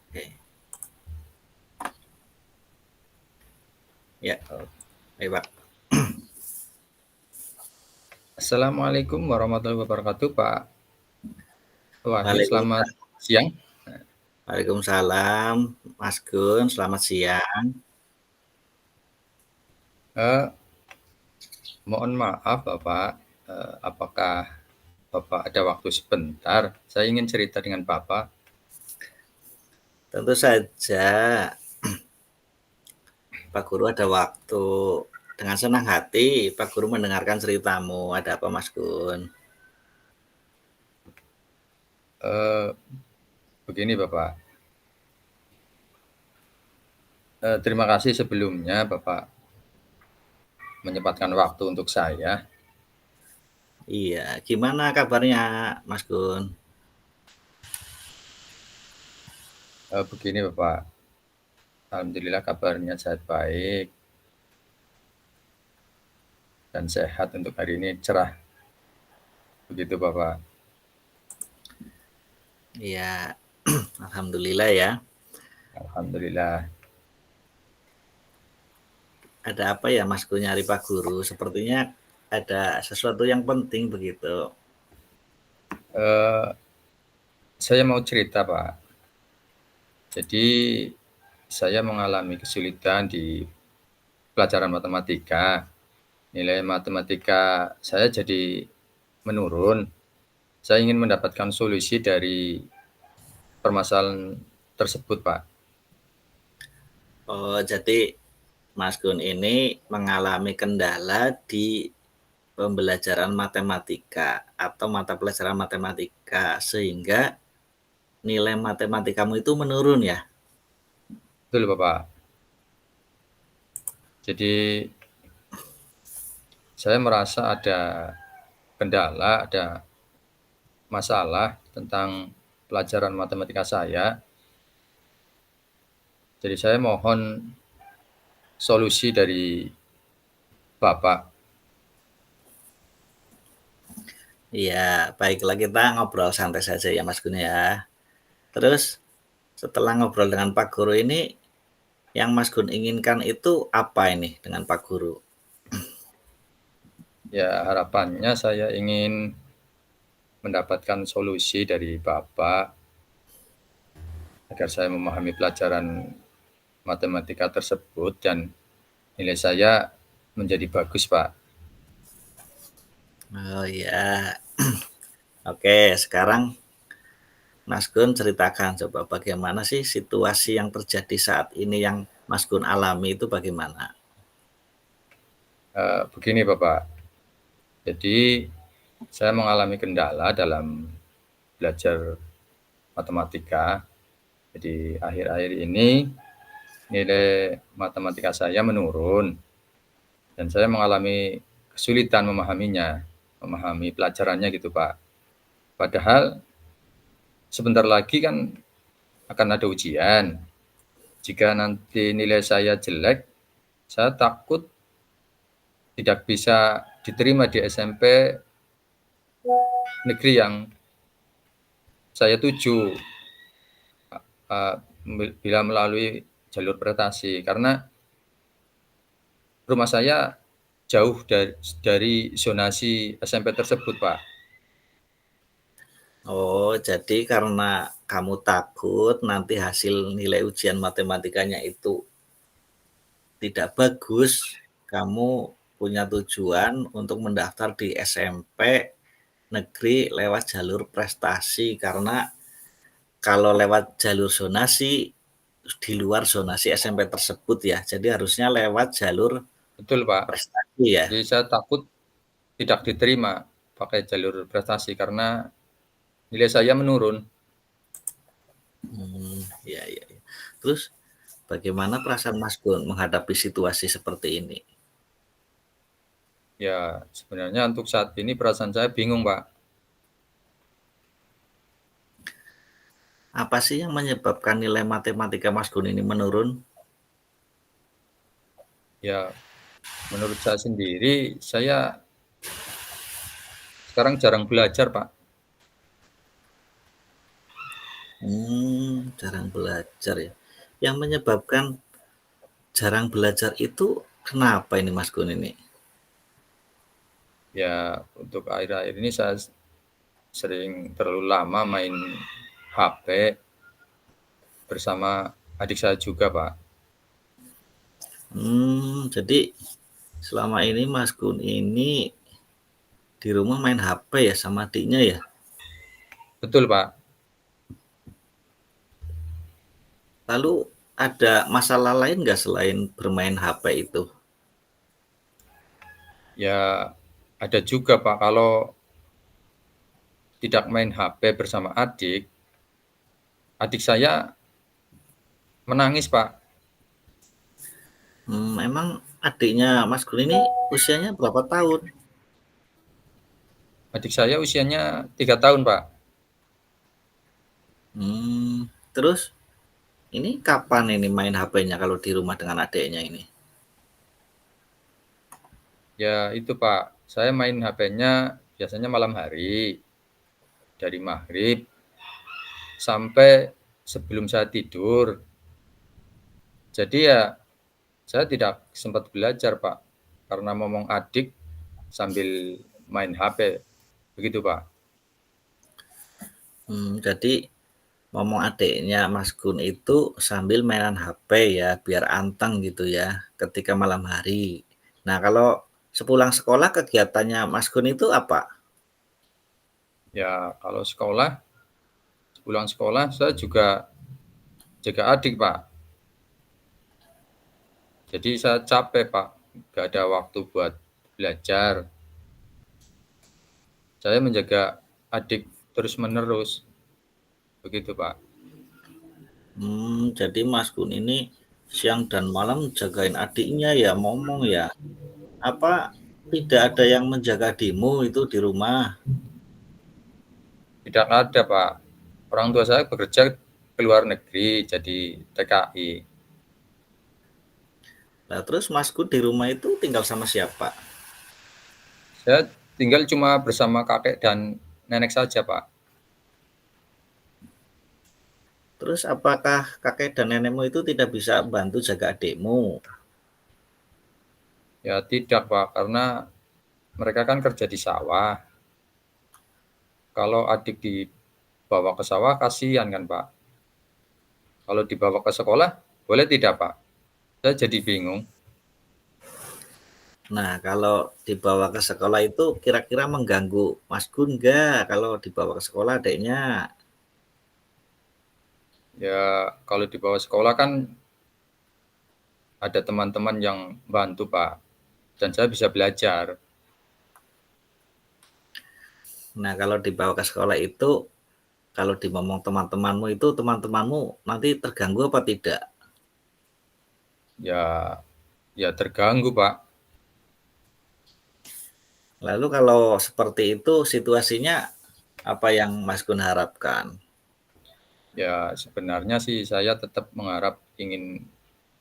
Oke. Ya, baik Pak. Assalamualaikum warahmatullahi wabarakatuh, Pak Wahyu. Selamat Waalaikumsalam. siang. Waalaikumsalam, Mas Gun. Selamat siang. Eh, Mohon maaf, Bapak. Apakah Bapak ada waktu sebentar? Saya ingin cerita dengan Bapak. Tentu saja Pak Guru ada waktu. Dengan senang hati Pak Guru mendengarkan ceritamu. Ada apa Mas Gun? Eh, Begini, Bapak. Terima kasih sebelumnya, Bapak menyempatkan waktu untuk saya. Iya, gimana kabarnya Mas Gun? Begini, Bapak. Alhamdulillah kabarnya sehat baik dan sehat untuk hari ini cerah. Begitu, Bapak. Iya, alhamdulillah ya. Alhamdulillah. Ada apa ya Mas Gun nyari Pak Guru? Sepertinya ada sesuatu yang penting begitu. Eh, saya mau cerita, Pak. Jadi saya mengalami kesulitan di pelajaran matematika. Nilai matematika saya jadi menurun. Saya ingin mendapatkan solusi dari permasalahan tersebut, Pak. Oh, jadi Mas Gun ini mengalami kendala di pembelajaran matematika atau mata pelajaran matematika sehingga nilai matematikamu itu menurun ya? Betul, Bapak. Jadi saya merasa ada kendala, ada masalah tentang pelajaran matematika saya. Jadi saya mohon solusi dari Bapak. Iya, baiklah kita ngobrol santai saja ya Mas Gun ya. Terus setelah ngobrol dengan Pak Guru ini, yang Mas Gun inginkan itu apa ini dengan Pak Guru? Ya, harapannya saya ingin mendapatkan solusi dari Bapak agar saya memahami pelajaran matematika tersebut dan nilai saya menjadi bagus, Pak. Oh ya, oke sekarang Mas Gun ceritakan coba bagaimana sih situasi yang terjadi saat ini yang Mas Gun alami itu bagaimana? Begini, Bapak. Jadi saya mengalami kendala dalam belajar matematika. Jadi akhir-akhir ini nilai matematika saya menurun dan saya mengalami kesulitan memahaminya, memahami pelajarannya gitu, Pak. Padahal sebentar lagi kan akan ada ujian. Jika nanti nilai saya jelek, saya takut tidak bisa diterima di SMP negeri yang saya tuju, bila melalui jalur prestasi. Karena rumah saya jauh dari zonasi SMP tersebut, Pak. Oh, jadi karena kamu takut nanti hasil nilai ujian matematikanya itu tidak bagus, kamu punya tujuan untuk mendaftar di SMP negeri lewat jalur prestasi karena kalau lewat jalur zonasi di luar zonasi SMP tersebut ya. Jadi harusnya lewat jalur Betul, Pak. prestasi ya. Jadi saya takut tidak diterima pakai jalur prestasi karena nilai saya menurun. Iya iya. Iya. Terus bagaimana perasaan Mas Gun menghadapi situasi seperti ini? Ya, sebenarnya untuk saat ini perasaan saya bingung, Pak. Apa sih yang menyebabkan nilai matematika Mas Gun ini menurun? Ya, menurut saya sendiri, saya sekarang jarang belajar, Pak. Jarang belajar ya. Yang menyebabkan jarang belajar itu kenapa ini Mas Gun ini? Ya, untuk akhir-akhir ini saya sering terlalu lama main HP bersama adik saya juga, Pak. Jadi selama ini Mas Gun ini di rumah main HP ya sama adiknya ya? Betul, Pak. Lalu ada masalah lain nggak selain bermain HP itu? Ya, ada juga, Pak, kalau tidak main HP bersama adik saya menangis, Pak. Emang adiknya Mas Gun ini usianya berapa tahun? Adik saya usianya 3 tahun, Pak. Terus ini kapan ini main HP-nya kalau di rumah dengan adiknya ini? Ya, itu, Pak. Saya main HP-nya biasanya malam hari, dari maghrib sampai sebelum saya tidur. Jadi ya, saya tidak sempat belajar, Pak, karena ngomong adik sambil main HP, begitu, Pak. Jadi ngomong adiknya Mas Gun itu sambil mainan HP ya, biar anteng gitu ya, ketika malam hari. Nah, kalau sepulang sekolah kegiatannya Mas Gun itu apa? Ya, kalau pulang sekolah saya juga jaga adik, Pak. Jadi saya capek, Pak, nggak ada waktu buat belajar. Saya menjaga adik terus-menerus, begitu, Pak. Jadi Mas Gun ini siang dan malam jagain adiknya ya, ngomong ya. Apa tidak ada yang menjaga adikmu itu di rumah? Tidak ada, Pak. Orang tua saya bekerja ke luar negeri, jadi TKI. Nah, terus Mas Gun di rumah itu tinggal sama siapa? Saya tinggal cuma bersama kakek dan nenek saja, Pak. Terus apakah kakek dan nenekmu itu tidak bisa bantu jaga adikmu? Ya tidak, Pak, karena mereka kan kerja di sawah. Kalau adik dibawa ke sawah, kasihan kan, Pak. Kalau dibawa ke sekolah, boleh tidak, Pak? Saya jadi bingung. Nah, kalau dibawa ke sekolah itu kira-kira mengganggu Mas Gun nggak kalau dibawa ke sekolah adiknya? Ya, kalau dibawa sekolah kan ada teman-teman yang bantu, Pak. Dan saya bisa belajar. Nah, kalau dibawa ke sekolah itu, kalau dimomong teman-temanmu itu, teman-temanmu nanti terganggu apa tidak? Ya, ya terganggu, Pak. Lalu kalau seperti itu situasinya apa yang Mas Gun harapkan? Ya, sebenarnya sih saya tetap mengharap ingin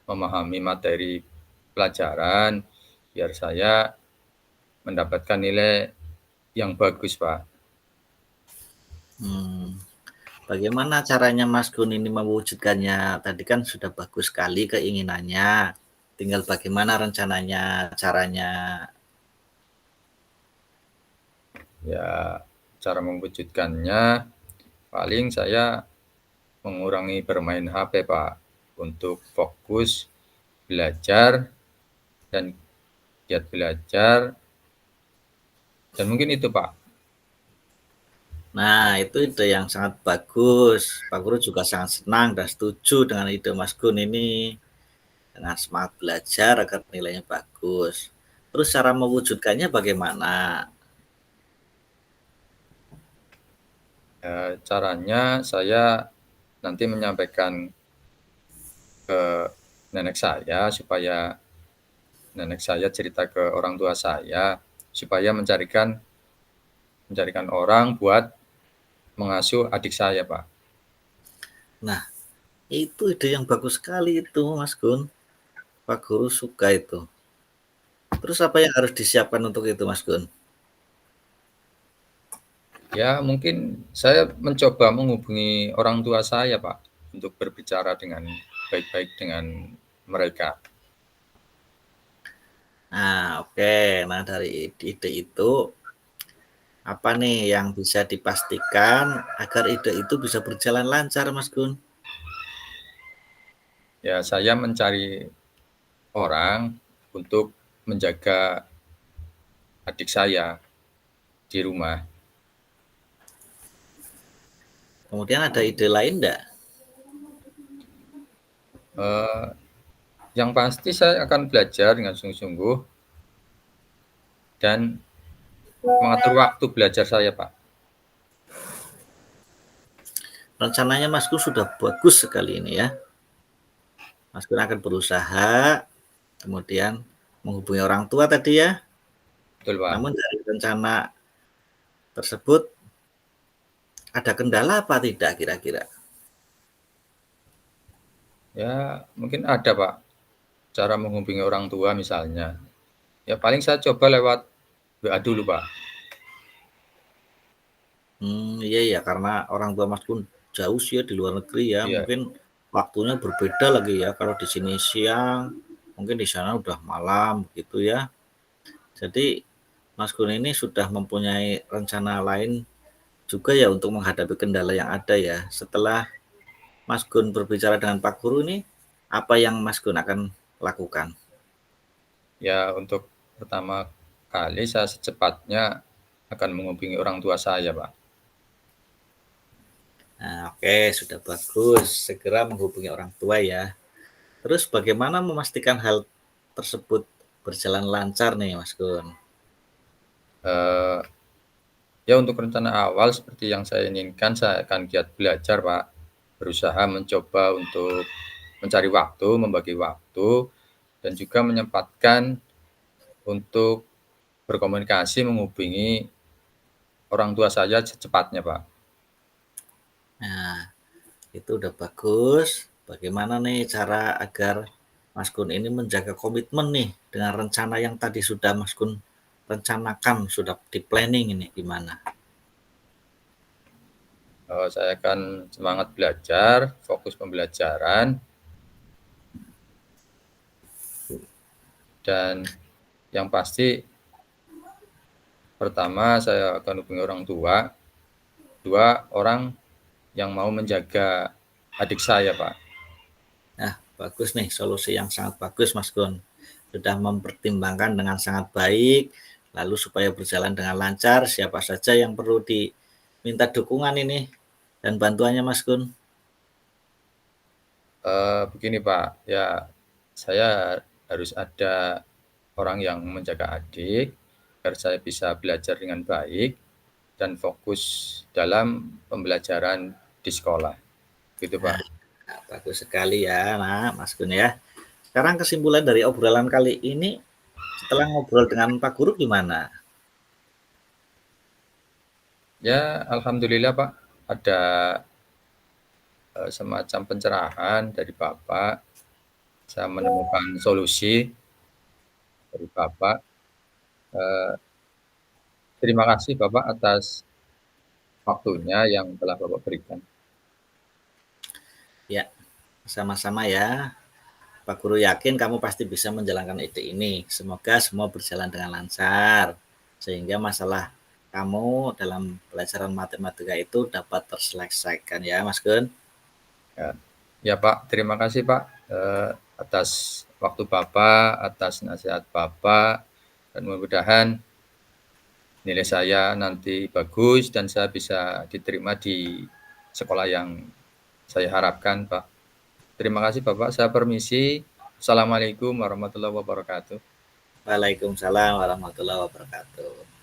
memahami materi pelajaran biar saya mendapatkan nilai yang bagus, Pak. Hmm, Bagaimana caranya Mas Gun ini mewujudkannya? Tadi kan sudah bagus sekali keinginannya. Tinggal bagaimana rencananya, caranya. Ya, cara mewujudkannya paling saya mengurangi bermain HP, Pak, untuk fokus belajar dan giat belajar dan mungkin itu, Pak. Nah, itu ide yang sangat bagus. Pak Guru juga sangat senang dan setuju dengan ide Mas Gun ini. Dengan semangat belajar agar nilainya bagus. Terus cara mewujudkannya bagaimana? Caranya saya nanti menyampaikan ke nenek saya supaya nenek saya cerita ke orang tua saya supaya mencarikan orang buat mengasuh adik saya, Pak. Nah, itu ide yang bagus sekali itu Mas Gun. Pak Guru suka itu. Terus apa yang harus disiapkan untuk itu Mas Gun? Ya, mungkin saya mencoba menghubungi orang tua saya, Pak. untuk berbicara dengan baik-baik dengan mereka. Nah, oke. Nah, dari ide itu, apa nih yang bisa dipastikan agar ide itu bisa berjalan lancar, Mas Gun? Ya, saya mencari orang untuk menjaga adik saya di rumah. Kemudian ada ide lain enggak? Eh, yang pasti saya akan belajar dengan sungguh-sungguh dan mengatur waktu belajar saya, Pak. Rencananya Mas Gun sudah bagus sekali ini ya. Mas Gun akan berusaha, kemudian menghubungi orang tua tadi ya. Betul, Pak. Namun dari rencana tersebut ada kendala apa tidak kira-kira? Ya, mungkin ada, Pak. Cara menghubungi orang tua misalnya. Ya paling saya coba lewat WA dulu, Pak. Iya ya, karena orang tua Mas Gun jauh sih ya di luar negeri ya. Iya. Mungkin waktunya berbeda lagi ya. Kalau di sini siang, mungkin di sana udah malam gitu ya. Jadi Mas Gun ini sudah mempunyai rencana lain juga ya untuk menghadapi kendala yang ada ya. Setelah Mas Gun berbicara dengan Pak Guru ini, apa yang Mas Gun akan lakukan? Ya untuk pertama kali saya secepatnya akan menghubungi orang tua saya, Pak. Nah, oke, sudah bagus. Segera menghubungi orang tua ya. Terus bagaimana memastikan hal tersebut berjalan lancar nih, Mas Gun? Eh, ya untuk rencana awal seperti yang saya inginkan, saya akan giat belajar, Pak. Berusaha mencoba untuk mencari waktu, membagi waktu, dan juga menyempatkan untuk berkomunikasi menghubungi orang tua saya secepatnya, Pak. Nah, itu udah bagus. Bagaimana nih cara agar Mas Gun ini menjaga komitmen nih dengan rencana yang tadi sudah Mas Gun rencanakan, sudah di planning ini gimana? Saya akan semangat belajar, fokus pembelajaran, dan yang pasti pertama saya akan hubungi orang tua, dua orang yang mau menjaga adik saya, Pak. Nah, bagus nih solusi yang sangat bagus Mas Gun. Sudah mempertimbangkan dengan sangat baik, lalu supaya berjalan dengan lancar, siapa saja yang perlu diminta dukungan ini dan bantuannya Mas Gun. Begini Pak, ya saya harus ada orang yang menjaga adik agar saya bisa belajar dengan baik dan fokus dalam pembelajaran di sekolah. Gitu Pak. Nah, bagus sekali ya, nah Mas Gun ya. Sekarang kesimpulan dari obrolan kali ini, setelah ngobrol dengan Pak Guru gimana? Ya alhamdulillah Pak, ada semacam pencerahan dari Bapak. Saya menemukan solusi dari Bapak. Terima kasih Bapak atas waktunya yang telah Bapak berikan. Ya, sama-sama ya. Pak Guru yakin kamu pasti bisa menjalankan ide ini. Semoga semua berjalan dengan lancar, sehingga masalah kamu dalam pelajaran matematika itu dapat terselesaikan ya, Mas Gun. Ya, ya Pak, terima kasih Pak atas waktu Bapak, atas nasihat Bapak, dan mudah-mudahan nilai saya nanti bagus dan saya bisa diterima di sekolah yang saya harapkan, Pak. Terima kasih Bapak, saya permisi. Assalamualaikum warahmatullahi wabarakatuh. Waalaikumsalam warahmatullahi wabarakatuh.